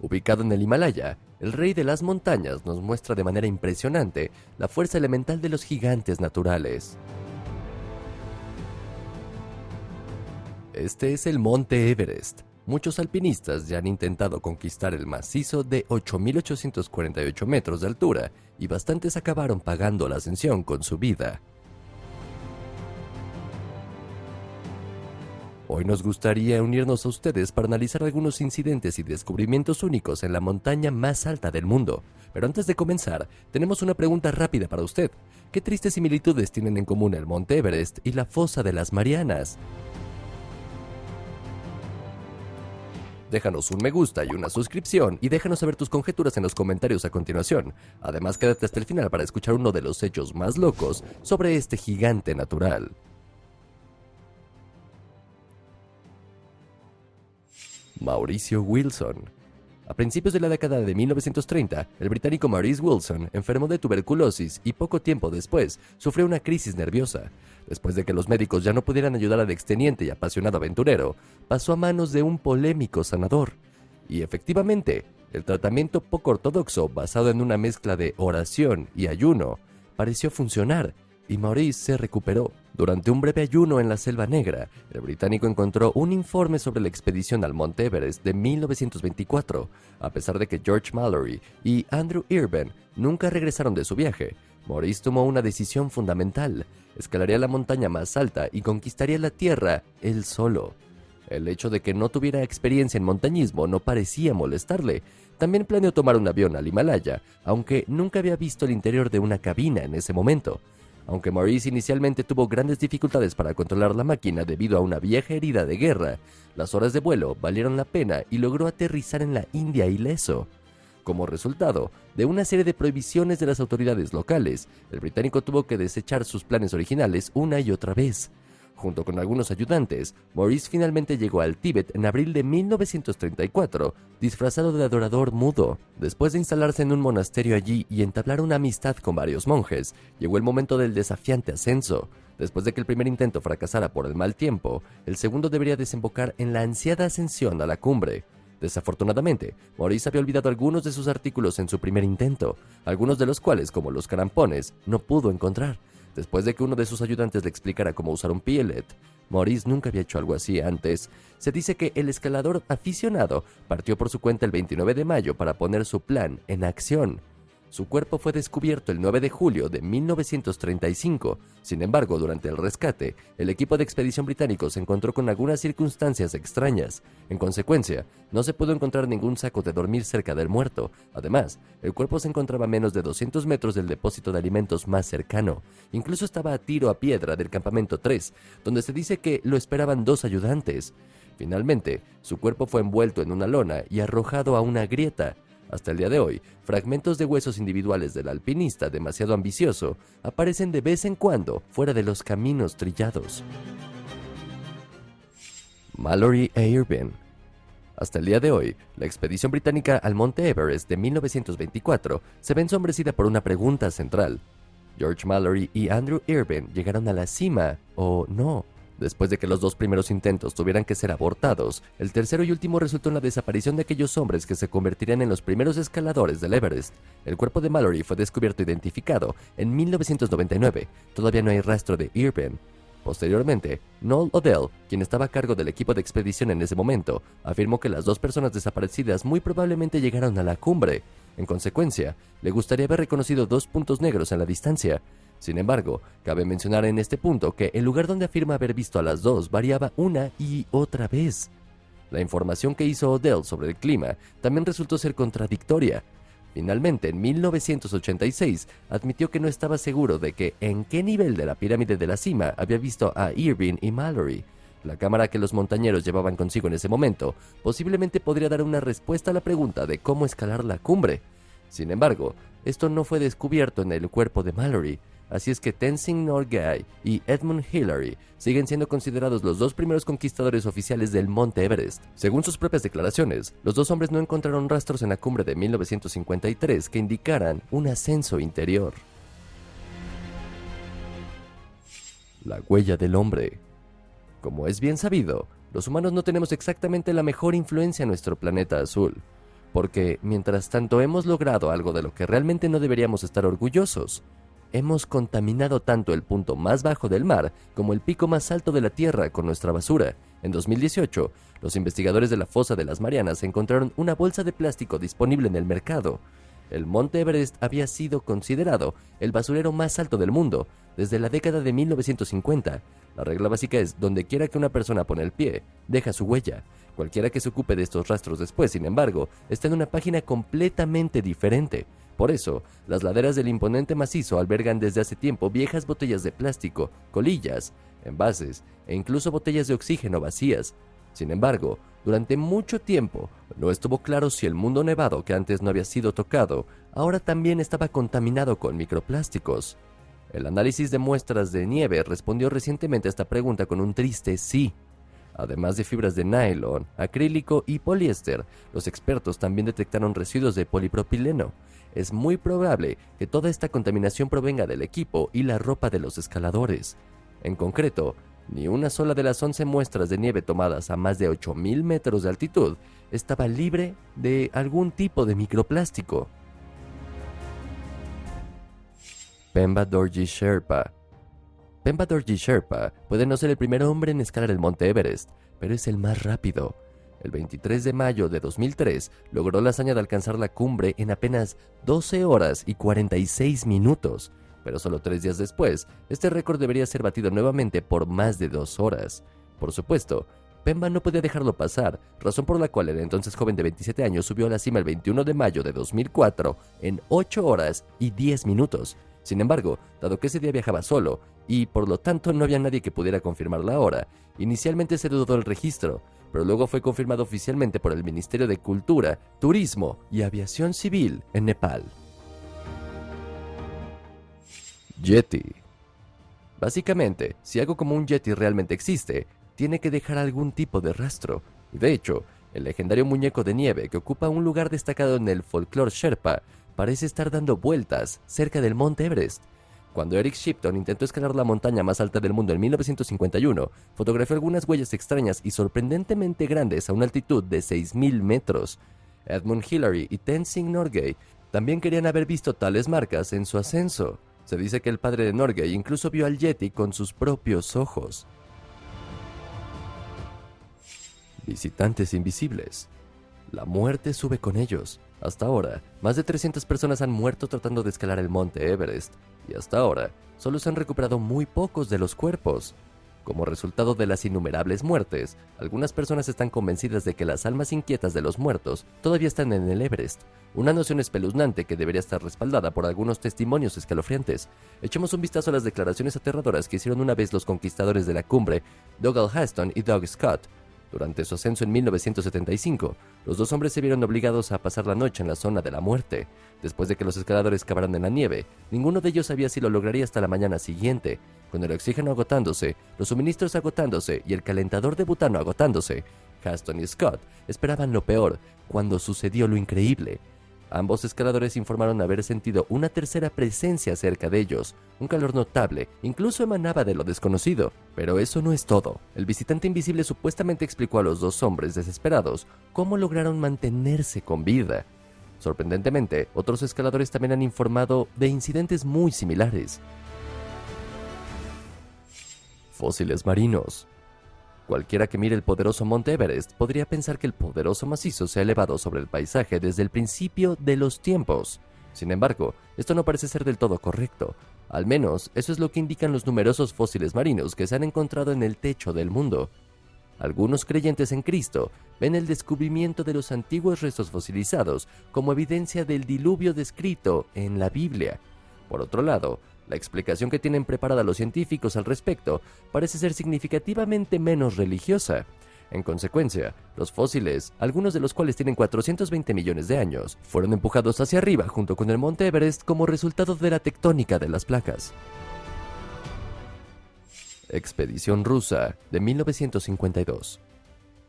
Ubicado en el Himalaya, el rey de las montañas nos muestra de manera impresionante la fuerza elemental de los gigantes naturales. Este es el Monte Everest. Muchos alpinistas ya han intentado conquistar el macizo de 8.848 metros de altura y bastantes acabaron pagando la ascensión con su vida. Hoy nos gustaría unirnos a ustedes para analizar algunos incidentes y descubrimientos únicos en la montaña más alta del mundo. Pero antes de comenzar, tenemos una pregunta rápida para usted. ¿Qué tristes similitudes tienen en común el Monte Everest y la Fosa de las Marianas? Déjanos un me gusta y una suscripción y déjanos saber tus conjeturas en los comentarios a continuación. Además, quédate hasta el final para escuchar uno de los hechos más locos sobre este gigante natural. Mauricio Wilson. A principios de la década de 1930, el británico Maurice Wilson enfermó de tuberculosis y poco tiempo después sufrió una crisis nerviosa. Después de que los médicos ya no pudieran ayudar al exteniente y apasionado aventurero, pasó a manos de un polémico sanador. Y efectivamente, el tratamiento poco ortodoxo basado en una mezcla de oración y ayuno pareció funcionar, y Maurice se recuperó. Durante un breve ayuno en la Selva Negra, el británico encontró un informe sobre la expedición al Monte Everest de 1924. A pesar de que George Mallory y Andrew Irvine nunca regresaron de su viaje, Maurice tomó una decisión fundamental: escalaría la montaña más alta y conquistaría la Tierra él solo. El hecho de que no tuviera experiencia en montañismo no parecía molestarle. También planeó tomar un avión al Himalaya, aunque nunca había visto el interior de una cabina en ese momento. Aunque Maurice inicialmente tuvo grandes dificultades para controlar la máquina debido a una vieja herida de guerra, las horas de vuelo valieron la pena y logró aterrizar en la India ileso. Como resultado de una serie de prohibiciones de las autoridades locales, el británico tuvo que desechar sus planes originales una y otra vez. Junto con algunos ayudantes, Maurice finalmente llegó al Tíbet en abril de 1934, disfrazado de adorador mudo. Después de instalarse en un monasterio allí y entablar una amistad con varios monjes, llegó el momento del desafiante ascenso. Después de que el primer intento fracasara por el mal tiempo, el segundo debería desembocar en la ansiada ascensión a la cumbre. Desafortunadamente, Maurice había olvidado algunos de sus artículos en su primer intento, algunos de los cuales, como los crampones, no pudo encontrar. Después de que uno de sus ayudantes le explicara cómo usar un pielet, Maurice nunca había hecho algo así antes. Se dice que el escalador aficionado partió por su cuenta el 29 de mayo para poner su plan en acción. Su cuerpo fue descubierto el 9 de julio de 1935. Sin embargo, durante el rescate, el equipo de expedición británico se encontró con algunas circunstancias extrañas. En consecuencia, no se pudo encontrar ningún saco de dormir cerca del muerto. Además, el cuerpo se encontraba a menos de 200 metros del depósito de alimentos más cercano. Incluso estaba a tiro a piedra del campamento 3, donde se dice que lo esperaban 2 ayudantes. Finalmente, su cuerpo fue envuelto en una lona y arrojado a una grieta. Hasta el día de hoy, fragmentos de huesos individuales del alpinista demasiado ambicioso aparecen de vez en cuando fuera de los caminos trillados. Mallory e Irvine. Hasta el día de hoy, la expedición británica al Monte Everest de 1924 se ve ensombrecida por una pregunta central. ¿George Mallory y Andrew Irvine llegaron a la cima o no? Después de que los 2 primeros intentos tuvieran que ser abortados, el tercero y último resultó en la desaparición de aquellos hombres que se convertirían en los primeros escaladores del Everest. El cuerpo de Mallory fue descubierto e identificado en 1999. Todavía no hay rastro de Irvine. Posteriormente, Noel Odell, quien estaba a cargo del equipo de expedición en ese momento, afirmó que las 2 personas desaparecidas muy probablemente llegaron a la cumbre. En consecuencia, le gustaría haber reconocido 2 puntos negros en la distancia. Sin embargo, cabe mencionar en este punto que el lugar donde afirma haber visto a las 2 variaba una y otra vez. La información que hizo Odell sobre el clima también resultó ser contradictoria. Finalmente, en 1986, admitió que no estaba seguro de que en qué nivel de la pirámide de la cima había visto a Irvine y Mallory. La cámara que los montañeros llevaban consigo en ese momento posiblemente podría dar una respuesta a la pregunta de cómo escalar la cumbre. Sin embargo, esto no fue descubierto en el cuerpo de Mallory. Así es que Tenzing Norgay y Edmund Hillary siguen siendo considerados los 2 primeros conquistadores oficiales del Monte Everest. Según sus propias declaraciones, los 2 hombres no encontraron rastros en la cumbre de 1953 que indicaran un ascenso interior. La huella del hombre. Como es bien sabido, los humanos no tenemos exactamente la mejor influencia en nuestro planeta azul. Porque, mientras tanto, hemos logrado algo de lo que realmente no deberíamos estar orgullosos. Hemos contaminado tanto el punto más bajo del mar como el pico más alto de la Tierra con nuestra basura. En 2018, los investigadores de la Fosa de las Marianas encontraron una bolsa de plástico disponible en el mercado. El Monte Everest había sido considerado el basurero más alto del mundo desde la década de 1950. La regla básica es: donde quiera que una persona pone el pie, deja su huella. Cualquiera que se ocupe de estos rastros después, sin embargo, está en una página completamente diferente. Por eso, las laderas del imponente macizo albergan desde hace tiempo viejas botellas de plástico, colillas, envases e incluso botellas de oxígeno vacías. Sin embargo, durante mucho tiempo no estuvo claro si el mundo nevado, que antes no había sido tocado, ahora también estaba contaminado con microplásticos. El análisis de muestras de nieve respondió recientemente a esta pregunta con un triste sí. Además de fibras de nylon, acrílico y poliéster, los expertos también detectaron residuos de polipropileno. Es muy probable que toda esta contaminación provenga del equipo y la ropa de los escaladores. En concreto, ni una sola de las 11 muestras de nieve tomadas a más de 8.000 metros de altitud estaba libre de algún tipo de microplástico. Pemba Dorji Sherpa. Pemba Dorji Sherpa puede no ser el primer hombre en escalar el Monte Everest, pero es el más rápido. El 23 de mayo de 2003 logró la hazaña de alcanzar la cumbre en apenas 12 horas y 46 minutos. Pero solo 3 días después, este récord debería ser batido nuevamente por más de 2 horas. Por supuesto, Pemba no podía dejarlo pasar, razón por la cual el entonces joven de 27 años subió a la cima el 21 de mayo de 2004 en 8 horas y 10 minutos. Sin embargo, dado que ese día viajaba solo, y por lo tanto no había nadie que pudiera confirmar la hora, inicialmente se dudó el registro, pero luego fue confirmado oficialmente por el Ministerio de Cultura, Turismo y Aviación Civil en Nepal. Yeti. Básicamente, si algo como un Yeti realmente existe, tiene que dejar algún tipo de rastro. Y de hecho, el legendario muñeco de nieve que ocupa un lugar destacado en el folclore Sherpa parece estar dando vueltas cerca del Monte Everest. Cuando Eric Shipton intentó escalar la montaña más alta del mundo en 1951, fotografió algunas huellas extrañas y sorprendentemente grandes a una altitud de 6.000 metros. Edmund Hillary y Tenzing Norgay también querían haber visto tales marcas en su ascenso. Se dice que el padre de Norgay incluso vio al Yeti con sus propios ojos. Visitantes invisibles. La muerte sube con ellos. Hasta ahora, más de 300 personas han muerto tratando de escalar el Monte Everest, y hasta ahora, solo se han recuperado muy pocos de los cuerpos. Como resultado de las innumerables muertes, algunas personas están convencidas de que las almas inquietas de los muertos todavía están en el Everest, una noción espeluznante que debería estar respaldada por algunos testimonios escalofriantes. Echemos un vistazo a las declaraciones aterradoras que hicieron una vez los conquistadores de la cumbre, Dougal Haston y Doug Scott. Durante su ascenso en 1975, los dos hombres se vieron obligados a pasar la noche en la zona de la muerte. Después de que los escaladores cavaran en la nieve, ninguno de ellos sabía si lo lograría hasta la mañana siguiente. Con el oxígeno agotándose, los suministros agotándose y el calentador de butano agotándose, Haston y Scott esperaban lo peor cuando sucedió lo increíble. Ambos escaladores informaron haber sentido una tercera presencia cerca de ellos. Un calor notable, incluso emanaba de lo desconocido. Pero eso no es todo. El visitante invisible supuestamente explicó a los dos hombres desesperados cómo lograron mantenerse con vida. Sorprendentemente, otros escaladores también han informado de incidentes muy similares. Fósiles marinos. Cualquiera que mire el poderoso Monte Everest podría pensar que el poderoso macizo se ha elevado sobre el paisaje desde el principio de los tiempos. Sin embargo, esto no parece ser del todo correcto. Al menos, eso es lo que indican los numerosos fósiles marinos que se han encontrado en el techo del mundo. Algunos creyentes en Cristo ven el descubrimiento de los antiguos restos fosilizados como evidencia del diluvio descrito en la Biblia. Por otro lado, la explicación que tienen preparada los científicos al respecto parece ser significativamente menos religiosa. En consecuencia, los fósiles, algunos de los cuales tienen 420 millones de años, fueron empujados hacia arriba junto con el Monte Everest como resultado de la tectónica de las placas. Expedición rusa de 1952.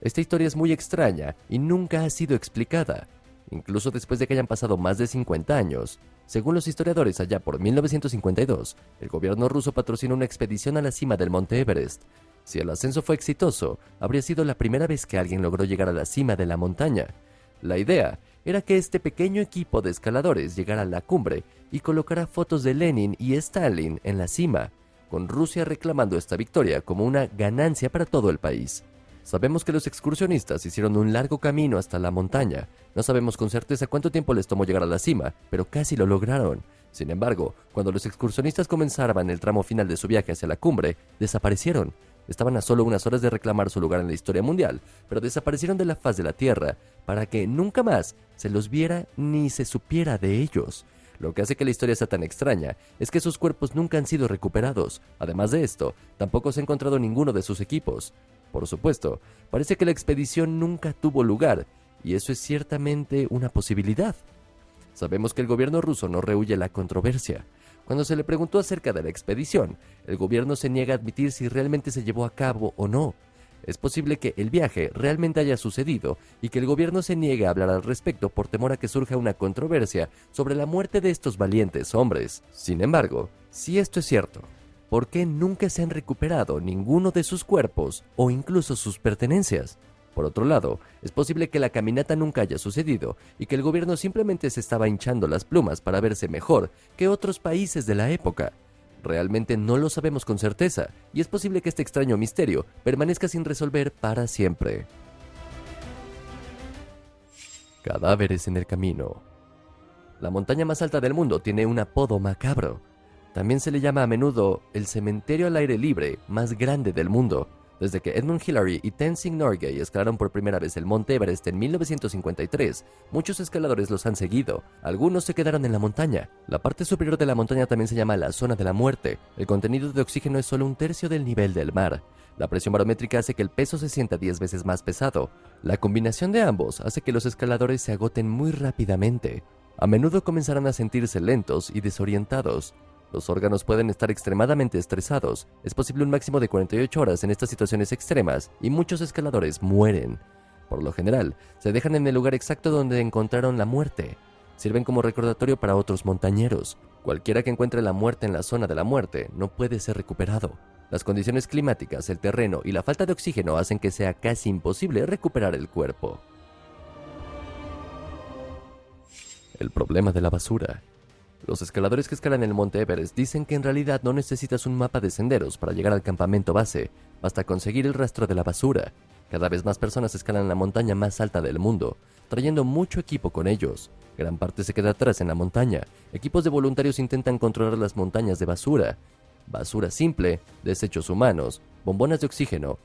Esta historia es muy extraña y nunca ha sido explicada. Incluso después de que hayan pasado más de 50 años, según los historiadores, allá por 1952, el gobierno ruso patrocinó una expedición a la cima del Monte Everest. Si el ascenso fue exitoso, habría sido la primera vez que alguien logró llegar a la cima de la montaña. La idea era que este pequeño equipo de escaladores llegara a la cumbre y colocara fotos de Lenin y Stalin en la cima, con Rusia reclamando esta victoria como una ganancia para todo el país. Sabemos que los excursionistas hicieron un largo camino hasta la montaña. No sabemos con certeza cuánto tiempo les tomó llegar a la cima, pero casi lo lograron. Sin embargo, cuando los excursionistas comenzaban el tramo final de su viaje hacia la cumbre, desaparecieron. Estaban a solo unas horas de reclamar su lugar en la historia mundial, pero desaparecieron de la faz de la Tierra para que nunca más se los viera ni se supiera de ellos. Lo que hace que la historia sea tan extraña es que sus cuerpos nunca han sido recuperados. Además de esto, tampoco se ha encontrado ninguno de sus equipos. Por supuesto, parece que la expedición nunca tuvo lugar, y eso es ciertamente una posibilidad. Sabemos que el gobierno ruso no rehúye la controversia. Cuando se le preguntó acerca de la expedición, el gobierno se niega a admitir si realmente se llevó a cabo o no. Es posible que el viaje realmente haya sucedido y que el gobierno se niegue a hablar al respecto por temor a que surja una controversia sobre la muerte de estos valientes hombres. Sin embargo, si esto es cierto, ¿por qué nunca se han recuperado ninguno de sus cuerpos o incluso sus pertenencias? Por otro lado, es posible que la caminata nunca haya sucedido y que el gobierno simplemente se estaba hinchando las plumas para verse mejor que otros países de la época. Realmente no lo sabemos con certeza, y es posible que este extraño misterio permanezca sin resolver para siempre. Cadáveres en el camino. La montaña más alta del mundo tiene un apodo macabro. También se le llama a menudo el cementerio al aire libre más grande del mundo. Desde que Edmund Hillary y Tenzing Norgay escalaron por primera vez el Monte Everest en 1953, muchos escaladores los han seguido. Algunos se quedaron en la montaña. La parte superior de la montaña también se llama la zona de la muerte. El contenido de oxígeno es solo un tercio del nivel del mar. La presión barométrica hace que el peso se sienta 10 veces más pesado. La combinación de ambos hace que los escaladores se agoten muy rápidamente. A menudo comenzarán a sentirse lentos y desorientados. Los órganos pueden estar extremadamente estresados. Es posible un máximo de 48 horas en estas situaciones extremas y muchos escaladores mueren. Por lo general, se dejan en el lugar exacto donde encontraron la muerte. Sirven como recordatorio para otros montañeros. Cualquiera que encuentre la muerte en la zona de la muerte no puede ser recuperado. Las condiciones climáticas, el terreno y la falta de oxígeno hacen que sea casi imposible recuperar el cuerpo. El problema de la basura. Los escaladores que escalan el Monte Everest dicen que en realidad no necesitas un mapa de senderos para llegar al campamento base, basta conseguir el rastro de la basura. Cada vez más personas escalan la montaña más alta del mundo, trayendo mucho equipo con ellos. Gran parte se queda atrás en la montaña. Equipos de voluntarios intentan controlar las montañas de basura. Basura simple, desechos humanos, bombonas de oxígeno,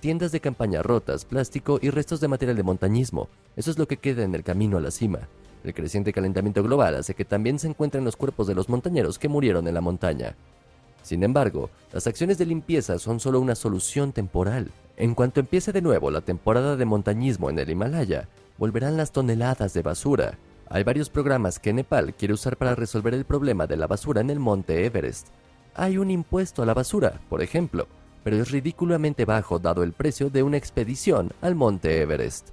tiendas de campaña rotas, plástico y restos de material de montañismo. Eso es lo que queda en el camino a la cima. El creciente calentamiento global hace que también se encuentren los cuerpos de los montañeros que murieron en la montaña. Sin embargo, las acciones de limpieza son solo una solución temporal. En cuanto empiece de nuevo la temporada de montañismo en el Himalaya, volverán las toneladas de basura. Hay varios programas que Nepal quiere usar para resolver el problema de la basura en el Monte Everest. Hay un impuesto a la basura, por ejemplo, pero es ridículamente bajo dado el precio de una expedición al Monte Everest.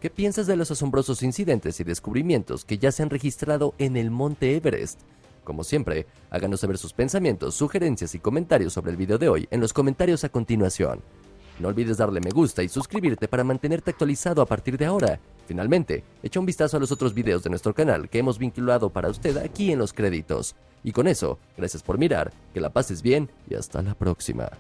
¿Qué piensas de los asombrosos incidentes y descubrimientos que ya se han registrado en el Monte Everest? Como siempre, háganos saber sus pensamientos, sugerencias y comentarios sobre el video de hoy en los comentarios a continuación. No olvides darle me gusta y suscribirte para mantenerte actualizado a partir de ahora. Finalmente, echa un vistazo a los otros videos de nuestro canal que hemos vinculado para usted aquí en los créditos. Y con eso, gracias por mirar, que la pases bien y hasta la próxima.